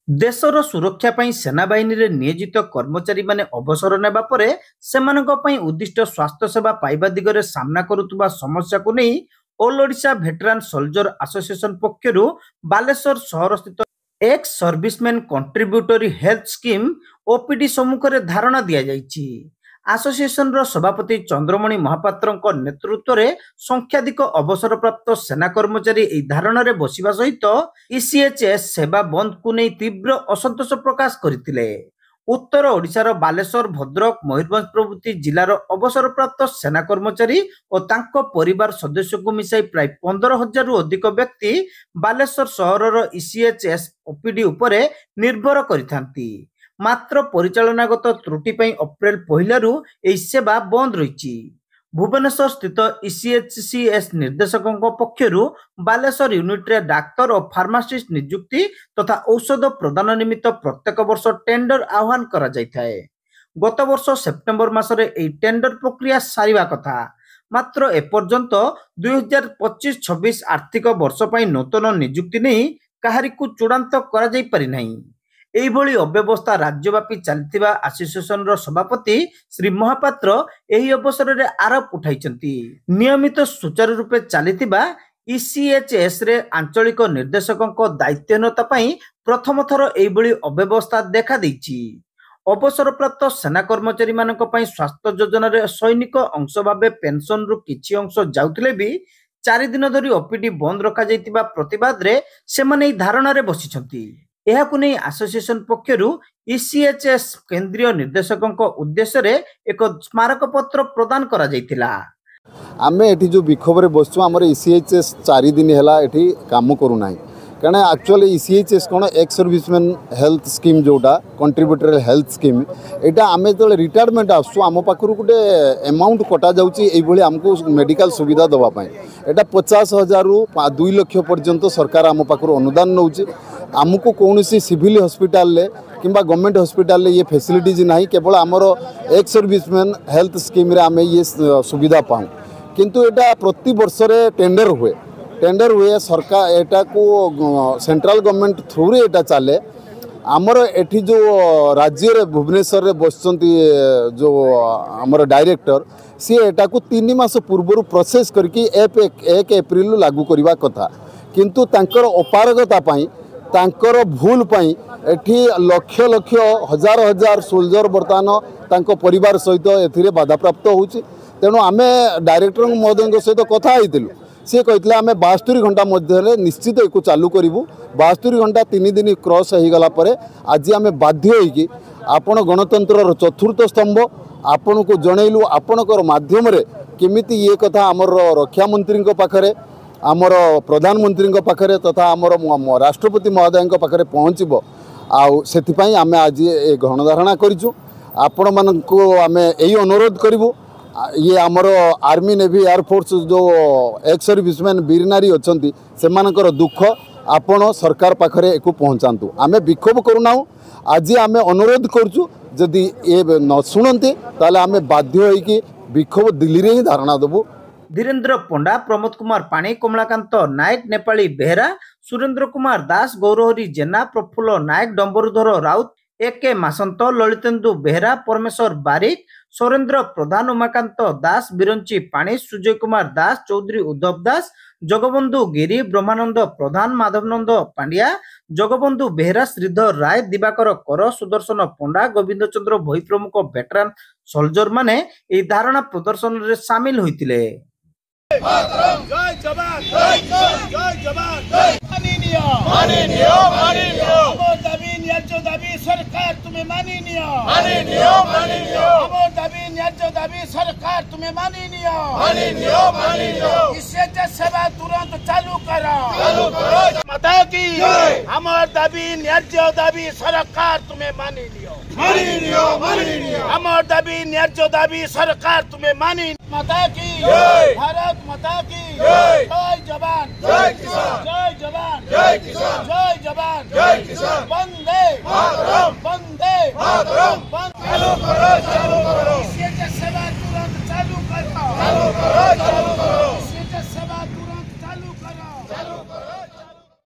देशर सुरक्षा पई सेनाबाहिनी रे नियोजित कर्मचारी माने अवसर नेबा परे सेमानक पई उद्दिष्ट स्वास्थ्य सेवा पाइबा दिगरे सामना करुतुबा समस्या को नै all Odisha वेटरान soldier association पक्षरु Baleshwar शहर स्थित ex serviceman contributory health scheme OPD सम्मुख रे धारणा दिया जायछि। एसोसिएशन रो सभापति चंद्रमणि महापात्र नेतृत्व में संख्याधिक अवसरप्राप्त सेना कर्मचारी एही धारणा रे बसिबा सहित ईसीएचएस सेवा बंद को नहीं तीव्र असंतोष प्रकाश करथिले। उत्तर ओडिशार बालेश्वर भद्रक मयूरभंज प्रभृति जिलार अवसरप्राप्त सेना कर्मचारी और तांको परिवार सदस्य को मिसाई प्राय 15,000 रु अधिक व्यक्ति बालेश्वर सहरर ईसीएचएस ओपीडी उपरे निर्भर करिथांती। मात्र परिचालनागत त्रुटि पई अप्रैल 1 रु एही सेवा बंद रहिछि। भुवनेश्वर स्थित ईसीएचसीएस निर्देशकों पक्षरु बालेश्वर यूनिट रे डाक्तर और फार्मासिस्ट नियुक्ति तथा औषध प्रदान निमित्त प्रत्येक वर्ष टेंडर आह्वान करा जायथाय। गत वर्ष सेप्टेम्बर मासरे एही टेंडर प्रक्रिया सारिबा कथा, मात्र एपर्यंत 2025-26 आर्थिक वर्ष पई नूतन नियुक्ति नै काहारिकु चूड़ांत करा जाय पारि नाही। एहिभଳି अव्यवस्था राज्यव्यापी चलतिबा एसोसिएशन रो सभापति श्री महापात्र एही अवसर रे आरोप उठाइछंती। नियमित सुचारू रूपे चलतिबा ईसीएचएस रे आंचलिक निर्देशकों दायित्वहीनता पई प्रथम थर एहिभଳି अव्यवस्था देखा दैछि। अवसरप्राप्त सेना कर्मचारी मानक पई स्वास्थ्य योजना रे सैनिक अंश भाबे पेंशन रु किछि अंश जाउथिले भी 4 दिन धरि ओपीडी बंद रखा जायतिबा प्रतिवाद रे सेमाने धारणा रे बसिछंती। एहाकु नै एसोसिएशन पक्षरु ईसीएचएस केंद्रीय निर्देशकों उद्देश्य रे एक स्मारक पत्र प्रदान करा जायतिला। आमे एठी जो विक्षोभ रे बसछु हमर ईसीएचएस 4 दिन हैला एठी काम करू नाही, कारण एक्चुअली ईसीएचएस कोन एक्स सर्विसमैन हेल्थ स्कीम जोटा कंट्रीब्यूटरी हेल्थ स्कीम एटा आमे तो रिटायरमेंट आसु आम पाखरु गोटे अमाउंट कटा जाउची एई भली हमको मेडिकल सुविधा दवा पाए एटा 50,000 रु 2 लाख पर्यंत सरकार आम पाखरु अनुदान नउची। आमको कौन सी सिविल हॉस्पिटल किंबा गवर्नमेंट हॉस्पिटल ये फैसिलिटीज नहीं, केवल आमर एक्स सर्विसमैन हेल्थ स्कीम रे आमे ये सुविधा पाऊँ, किंतु एटा प्रति वर्ष रे टेंडर हुए सरकार एटा को सेंट्रल गवर्नमेंट थ्रू रे एटा चले। आमर एठी जो राज्य रे भुवनेश्वर रे बसचंती जो आमर डायरेक्टर सी एटा को 3 मास पूर्व प्रोसेस करके 1 एप्रिल लागू करवा कथा, किंतु तांकर अपारगता पाई तांकर भूल पाई एठी लक्ष लक्ष हजार हजार सोल्जर बर्तमान तांको परिवार सहित एथिरे बाधा प्राप्त होउची। तेणु आमे डायरेक्टर महोदय सहित कथा होइतिलु, सी कहते आम 72 घंटा मध्य निश्चित एक चालू करूँ। 72 घंटा 3 दिन क्रॉस हो गला परे आज आम बाध्य होइकि आपण गणतंत्र चतुर्थ स्तंभ आपण को जनइलु, आपणकर माध्यम केमिति ये कथा आमर रक्षा मंत्री पाखरे आमर प्रधानमंत्री पाखरे तथा आमर राष्ट्रपति महोदय पाखरे पहुँचब। आउ आम आज ये गणधारणा करूँ। आपण मानक आम यही अनुरोध करूँ, ये आमर आर्मी नेवी एयरफोर्स जो एक्स सर्विसमैन वीरनारी अच्छा से दुख आपण सरकार पाखरे एक पहुँचातु। आम विक्षोभ करूना, आज आम अनुरोध करूँ जदि ये न शुणती ताले आम बाध्य होइकि विक्षोभ दिल्ली रे ही धारणा देबू। धीरेन्द्र पंडा, प्रमोद कुमार पाणी, कमलाकांत नायक, नेपाली बेहरा, सुरेंद्र कुमार दास, गौरहरी जेना, प्रफुल्ल नायक, डंबरुधर राउत, एके मासंत, ललितेन्दु बेहरा, परमेश्वर बारिक, सुरेंद्र प्रधान, उमाकांत दास, बिरंची पाणी, सुजय कुमार दास, चौधरी उद्धव दास, जगबंधु गिरी, ब्रह्मानंद प्रधान, माधवनंद पांड्या, जगबंधु बेहरा, श्रीधर राय, दिवाकर कर, सुदर्शन पंडा, गोविंद चंद्र भोई प्रमुख वेटरान सोल्जर माने एही धारणा प्रदर्शन रे शामिल होइतिले। जय जवान जय जवान माननीय हमर दाबी न्याय्य दाबी सरकार तुम्हें माननीय हमर दाबी न्याय्य दाबी सरकार तुम्हें माननीय इससे सेवा तुरंत चालू करो माता की हमर दाबी न्याय्य दाबी सरकार तुम्हें माननीय हमर दाबी न्याय्य दाबी सरकार तुम्हें माननीय माता की भारत माता की जय जवान जय किसान जय जवान जय किसान जय जवान जय किसान वंदे मातरम वंदे मातरम चालू करो सेवा तुरंत चालू करो